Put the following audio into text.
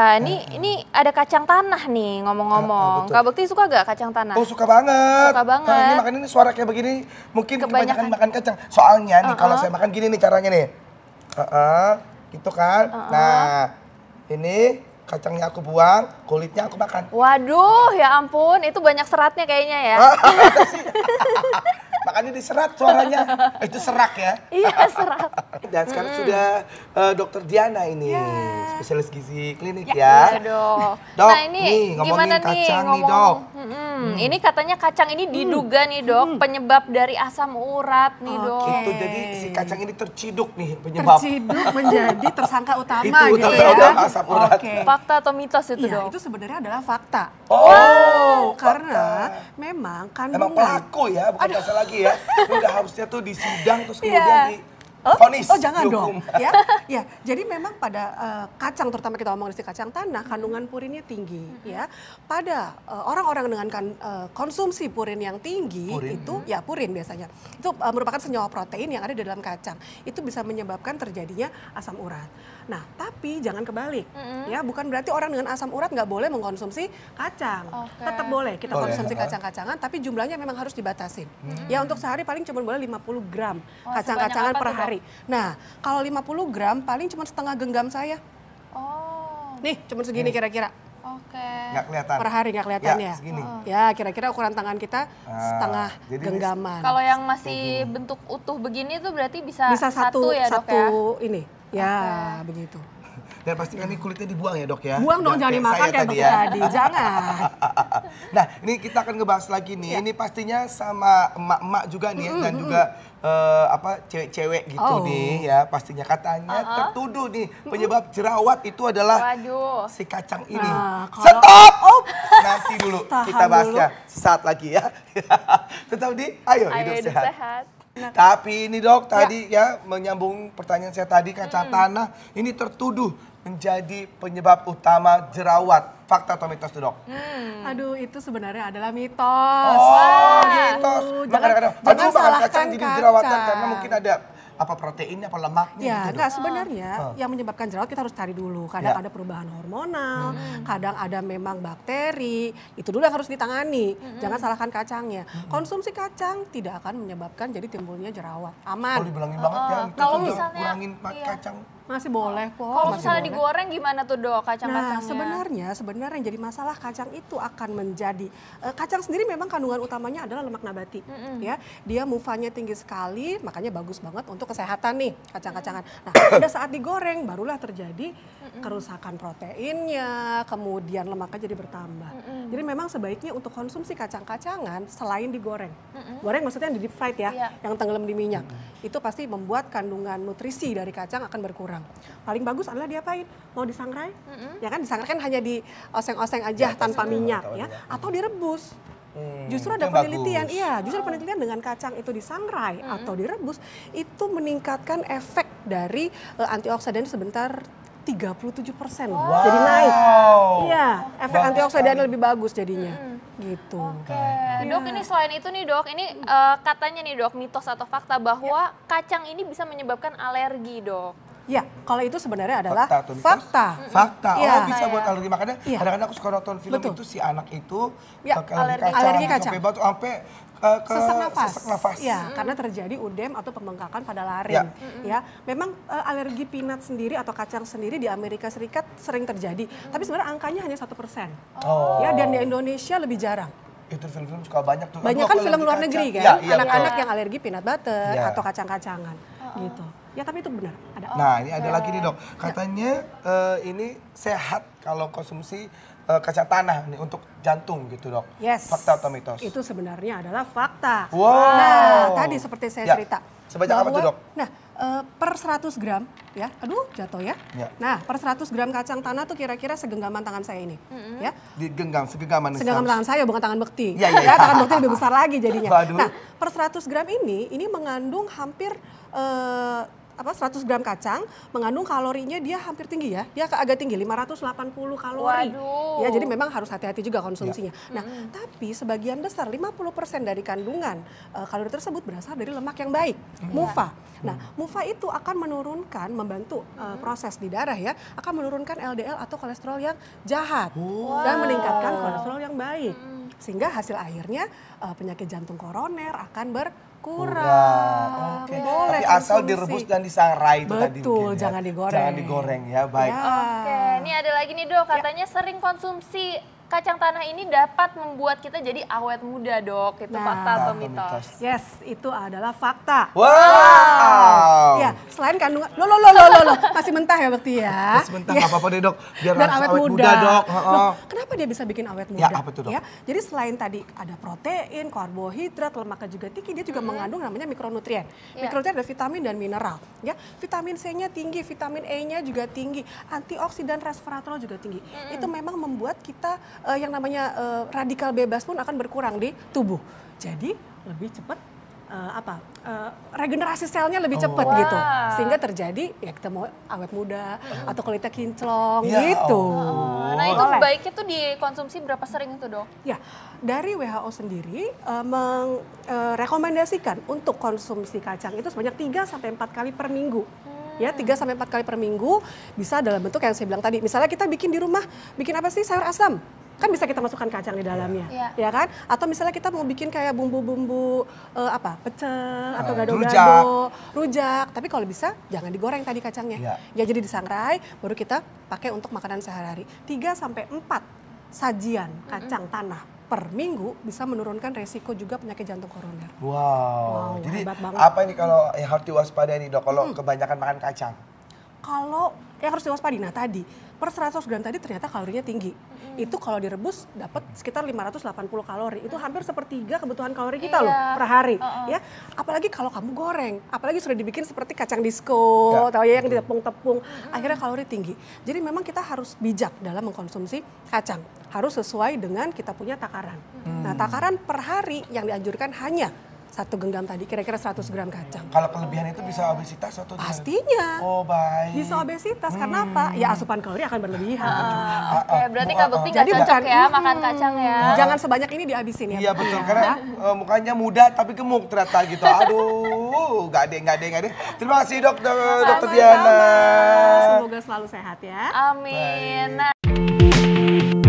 Iya, ini ada kacang tanah nih ngomong-ngomong. Kak Bekti suka gak kacang tanah? Oh suka banget. Suka banget. Nah, ini makanya ini suara kayak begini mungkin kebanyakan makan kacang. Soalnya nih kalau saya makan gini nih caranya nih. Gitu kan. Nah, ini kacangnya aku buang, kulitnya aku makan. Waduh, ya ampun, itu banyak seratnya kayaknya ya. Makanya diserat suaranya. Itu serak ya. Iya, serat. Dan sekarang sudah Dokter Diana ini, spesialis gizi klinik Iya ya. dok. Dok, Nah ini nih, gimana nih kacang nih, ngomong? Dok. Ini katanya kacang ini diduga nih dok penyebab dari asam urat nih dok. Itu jadi si kacang ini terciduk nih penyebab. Terciduk menjadi tersangka utama Itu gitu tersangka ya. utama asam urat. Fakta atau mitos itu Iya, dok? itu sebenarnya adalah fakta. Oh, Karena memang kandungan emang pelaku ya, bukan biasa lagi ya. Udah harusnya tuh disidang terus kemudian Iya. di vonis, Oh jangan dihukum. dong, ya. Ya, jadi memang pada kacang, terutama kita ngomong di kacang tanah, kandungan purinnya tinggi, ya. Pada orang-orang dengan konsumsi purin yang tinggi, itu ya purin biasanya, itu merupakan senyawa protein yang ada di dalam kacang. Itu bisa menyebabkan terjadinya asam urat. Nah, tapi jangan kebalik, ya. Bukan berarti orang dengan asam urat nggak boleh mengkonsumsi kacang. Tetap boleh kita konsumsi kacang-kacangan, tapi jumlahnya memang harus dibatasin. Ya, untuk sehari paling cuma boleh 50 gram kacang-kacangan per hari. Nah, kalau 50 gram paling cuma setengah genggam saya. Oh. Nih, cuma segini kira-kira. Oke. Nggak kelihatan. Per hari nggak kelihatan ya? Segini. Ya, kira-kira ukuran tangan kita setengah jadi genggaman. Kalau yang masih bentuk utuh begini tuh berarti bisa satu ya dok ya? ini. Ya, begitu. Dan pastikan ini kulitnya dibuang ya dok ya. Buang dong, jangan dimakan kayak tadi ya. tadi. Jangan. Nah, ini kita akan ngebahas lagi nih. Ini pastinya sama emak-emak juga nih ya, dan juga cewek-cewek gitu nih ya. Pastinya katanya tertuduh nih penyebab jerawat itu adalah si kacang ini. Stop! Nanti dulu kita bahasnya saat lagi ya. Tetap di Ayo Hidup Sehat. Tapi ini dok tadi ya menyambung pertanyaan saya tadi, kacang tanah ini tertuduh menjadi penyebab utama jerawat. Fakta atau mitos tuh dok? Aduh, itu sebenarnya adalah mitos. Oh, mitos. Jangan Aduh, makan salahkan kacang jadi jerawatan karena mungkin ada apa proteinnya, apa lemaknya ya, gitu enggak dok? sebenarnya yang menyebabkan jerawat kita harus cari dulu. Kadang ada perubahan hormonal, kadang ada memang bakteri. Itu dulu yang harus ditangani. Jangan salahkan kacangnya. Konsumsi kacang tidak akan menyebabkan jadi timbulnya jerawat. Aman. Oh, dibilangin banget ya. Kalau Kita misalnya, kurangin kacang. Masih boleh kok. Kalau masih misalnya boleh. digoreng gimana tuh dok kacang-kacangnya? Nah, sebenarnya yang jadi masalah kacang itu akan menjadi kacang sendiri memang kandungan utamanya adalah lemak nabati, ya. Dia mufanya tinggi sekali, makanya bagus banget untuk kesehatan nih kacang-kacangan. Nah, pada saat digoreng barulah terjadi kerusakan proteinnya, kemudian lemaknya jadi bertambah. Jadi memang sebaiknya untuk konsumsi kacang-kacangan selain digoreng. Goreng maksudnya yang di deep fried ya, yang tenggelam di minyak. Itu pasti membuat kandungan nutrisi dari kacang akan berkurang. Paling bagus adalah diapain? Mau disangrai? Ya kan disangrai kan hanya di oseng-oseng aja tanpa minyak ya, atau direbus. Justru ada penelitian, justru penelitian dengan kacang itu disangrai atau direbus itu meningkatkan efek dari antioksidan sebentar 37%. Jadi naik. Iya, efek antioksidannya lebih bagus jadinya. Gitu. Dok, ini selain itu nih dok, ini katanya nih dok, mitos atau fakta bahwa kacang ini bisa menyebabkan alergi dok. Ya, kalau itu sebenarnya adalah fakta. Ya. Oh, bisa buat alergi. Makanya kadang-kadang aku suka nonton film itu si anak itu alergi kacang. Sampai sesak nafas. Ya, karena terjadi ødem atau pembengkakan pada laring. Ya, memang alergi peanut sendiri atau kacang sendiri di Amerika Serikat sering terjadi, tapi sebenarnya angkanya hanya 1%. Ya, dan di Indonesia lebih jarang. Itu film-film suka banyak tuh. Banyak kan film luar negeri kan, anak-anak yang alergi peanut butter atau kacang-kacangan, gitu. Ya tapi itu benar. Ada. Nah ini ada lagi nih dok, katanya ini sehat kalau konsumsi kacang tanah nih untuk jantung gitu dok. Yes. Fakta atau mitos? Itu sebenarnya adalah fakta. Wow. Nah tadi seperti saya cerita. Sebanyak apa tuh dok? Nah per 100 gram ya, aduh jatuh ya. Nah per 100 gram kacang tanah tuh kira-kira segenggaman tangan saya ini. Ya. Digenggam, segenggaman tangan saya bukan tangan bekti. Ya. Tangan bekti lebih besar lagi jadinya. Waduh. Nah per 100 gram ini mengandung hampir 100 gram kacang mengandung kalorinya dia hampir tinggi ya. Dia agak tinggi 580 kalori. Waduh. Ya, jadi memang harus hati-hati juga konsumsinya. Nah, tapi sebagian besar 50% dari kandungan kalori tersebut berasal dari lemak yang baik, MUFA. Nah, MUFA itu akan menurunkan, membantu proses di darah ya, akan menurunkan LDL atau kolesterol yang jahat dan meningkatkan kolesterol yang baik. Sehingga hasil akhirnya penyakit jantung koroner akan kurang. Oke. Boleh Tapi asal konsumsi. direbus dan disangrai itu tadi. Betul, mungkin ya. jangan digoreng. Jangan digoreng ya, baik. Ya. Oke, ini ada lagi nih Dok, katanya sering konsumsi kacang tanah ini dapat membuat kita jadi awet muda Dok. Itu Nah, fakta atau atau mitos? mitos. Yes, itu adalah fakta. Wow. Ya, selain kandungan, masih mentah ya berarti ya. Sebentar, Ya. nggak apa-apa deh dok, biar Dan langsung awet muda. dok. Loh, kenapa dia bisa bikin awet muda? Ya, apa tuh, Dok? Ya, jadi selain tadi ada protein, karbohidrat, lemaknya juga tinggi, dia juga mengandung namanya mikronutrien. Iya. Mikronutrien ada vitamin dan mineral. Ya, vitamin C-nya tinggi, vitamin E-nya juga tinggi, antioksidan resveratrol juga tinggi. Itu memang membuat kita yang namanya radikal bebas pun akan berkurang di tubuh. Jadi lebih cepat regenerasi selnya lebih cepat Wah. gitu, sehingga terjadi ya kita mau awet muda atau kulitnya kinclong Ya gitu. Nah itu Boleh. baiknya tuh dikonsumsi berapa sering itu Dok? Ya, dari WHO sendiri merekomendasikan untuk konsumsi kacang itu sebanyak 3 sampai 4 kali per minggu. Ya, 3 sampai 4 kali per minggu bisa dalam bentuk yang saya bilang tadi. Misalnya kita bikin di rumah, bikin apa sih sayur asam? Kan bisa kita masukkan kacang di dalamnya, Iya. ya kan? Atau misalnya kita mau bikin kayak bumbu-bumbu pecel atau Rujak. gado-gado, rujak. Tapi kalau bisa jangan digoreng tadi kacangnya. Iya. Ya jadi disangrai, baru kita pakai untuk makanan sehari-hari. 3 sampai 4 sajian kacang tanah per minggu bisa menurunkan resiko juga penyakit jantung koroner. Wow. Jadi hebat banget. apa ini kalau yang harus diwaspadai nih dok, kalau kebanyakan makan kacang? Kalau yang harus diwaspadai, nah tadi per 100 gram tadi ternyata kalorinya tinggi. Itu kalau direbus dapat sekitar 580 kalori. Itu hampir sepertiga kebutuhan kalori kita loh Iya. per hari. Ya, apalagi kalau kamu goreng, apalagi sudah dibikin seperti kacang disco, Ya, tahu ya yang ditepung-tepung, akhirnya kalori tinggi. Jadi memang kita harus bijak dalam mengkonsumsi kacang. Harus sesuai dengan kita punya takaran. Nah, takaran per hari yang dianjurkan hanya 1 genggam tadi, kira-kira 100 gram kacang. Kalau kelebihan itu bisa obesitas atau gimana? Pastinya. Oh baik. Bisa obesitas, karena apa? Ya asupan kalori akan berlebihan. Oke, berarti Kak Bekti nggak Jadi cocok bukan, ya makan kacang ya? Jangan sebanyak ini dihabisin ya. Iya Bu. betul, karena mukanya muda tapi gemuk ternyata gitu. Aduh, nggak ada. Terima kasih dokter Sama-sama. Diana. Semoga selalu sehat ya. Amin. Baik. Nah,